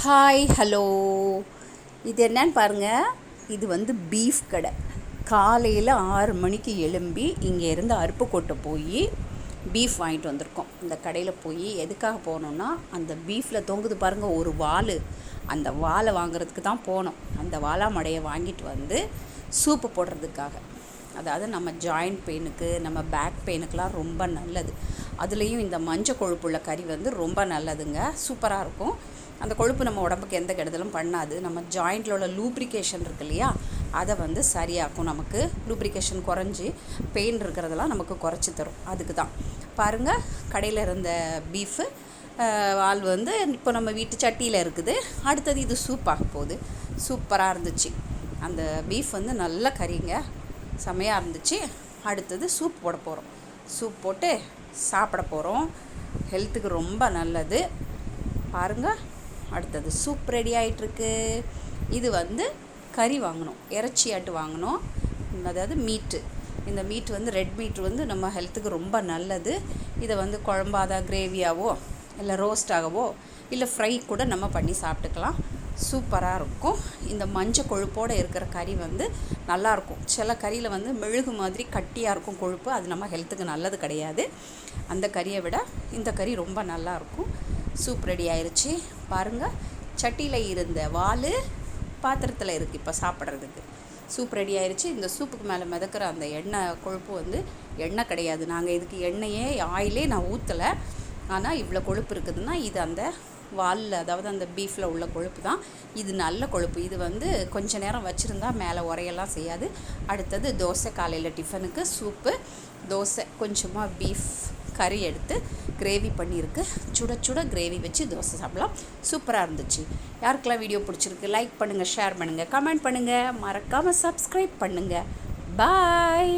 Hi hello. இது என்னன்னு பாருங்கள். இது பீஃப் கடை. காலையில் 6 மணிக்கு எழும்பி இங்கே இருந்து அருப்புக்கோட்டை போய் பீஃப் வாங்கிட்டு வந்திருக்கோம். இந்த கடையில் போய் எதுக்காக போனோன்னா, அந்த பீஃபில் தொங்குது பாருங்கள் ஒரு வால், அந்த வாலை வாங்குறதுக்கு தான் போனோம். அந்த வாலாமடையை வாங்கிட்டு வந்து சூப்பு போடுறதுக்காக. அதாவது நம்ம ஜாயிண்ட் பெயினுக்கு, நம்ம பேக் பெயினுக்கெலாம் ரொம்ப நல்லது. அதுலேயும் இந்த மஞ்சள் கொழுப்புள்ள கறி ரொம்ப நல்லதுங்க, சூப்பராக இருக்கும். அந்த கொழுப்பு நம்ம உடம்புக்கு எந்த கெடுதலும் பண்ணாது. நம்ம ஜாயிண்டில் உள்ள லூப்ரிகேஷன் இருக்கு இல்லையா, அதை சரியாக்கும். நமக்கு லூப்ரிகேஷன் குறைஞ்சி பெயின் இருக்கிறதெல்லாம் நமக்கு குறைச்சி தரும். அதுக்கு தான் பாருங்கள், கடையில் இருந்த பீஃபு வால் இப்போ நம்ம வீட்டு சட்டியில் இருக்குது. அடுத்தது இது சூப்பாக போகுது. சூப்பராக இருந்துச்சு. அந்த பீஃப் நல்ல கறிங்க, செமையாக இருந்துச்சு. அடுத்தது சூப் போட போகிறோம். சூப் போட்டு சாப்பிட போகிறோம். ஹெல்த்துக்கு ரொம்ப நல்லது பாருங்கள். அடுத்தது சூப் ரெடி ஆகிட்டுருக்கு. இது கறி வாங்கினோம், இறைச்சி ஆட்டு வாங்கினோம். அதாவது மீட்டு. இந்த மீட்டு ரெட் மீட் நம்ம ஹெல்த்துக்கு ரொம்ப நல்லது. இதை குழம்பாத கிரேவியாவோ இல்லை ரோஸ்டாகவோ இல்லை ஃப்ரை கூட நம்ம பண்ணி சாப்பிட்டுக்கலாம். சூப்பராக இருக்கும். இந்த மஞ்சள் கொழுப்போடு இருக்கிற கறி நல்லாயிருக்கும். சில கறியில் மெழுகு மாதிரி கட்டியாக இருக்கும் கொழுப்பு, அது நம்ம ஹெல்த்துக்கு நல்லது கிடையாது. அந்த கறியை விட இந்த கறி ரொம்ப நல்லாயிருக்கும். சூப் ரெடி ஆயிடுச்சு பாருங்கள். சட்டியில் இருந்த வால் பாத்திரத்தில் இருக்குது இப்போ சாப்பிட்றதுக்கு. சூப் ரெடி ஆயிடுச்சு. இந்த சூப்புக்கு மேலே மிதக்கிற அந்த எண்ணெய் கொழுப்பு எண்ணெய் கிடையாது. நாங்கள் இதுக்கு ஆயிலே நான் ஊற்றலை. ஆனால் இவ்வளோ கொழுப்பு இருக்குதுன்னா இது அந்த வாலில், அதாவது அந்த பீஃபில் உள்ள கொழுப்பு தான். இது நல்ல கொழுப்பு. இது கொஞ்ச நேரம் வச்சுருந்தா மேலே உரையெல்லாம் செய்யாது. அடுத்தது தோசை, காலையில் டிஃபனுக்கு சூப்பு, தோசை, கொஞ்சமாக பீஃப் கறி எடுத்து கிரேவி பண்ணியிருக்கு. சுட சுட கிரேவி வச்சு தோசை சாப்பிடலாம். சூப்பராக இருந்துச்சு. யாருக்கெல்லாம் வீடியோ பிடிச்சிருக்கு லைக் பண்ணுங்கள், ஷேர் பண்ணுங்கள், கமெண்ட் பண்ணுங்கள், மறக்காமல் சப்ஸ்கிரைப் பண்ணுங்கள். பாய்.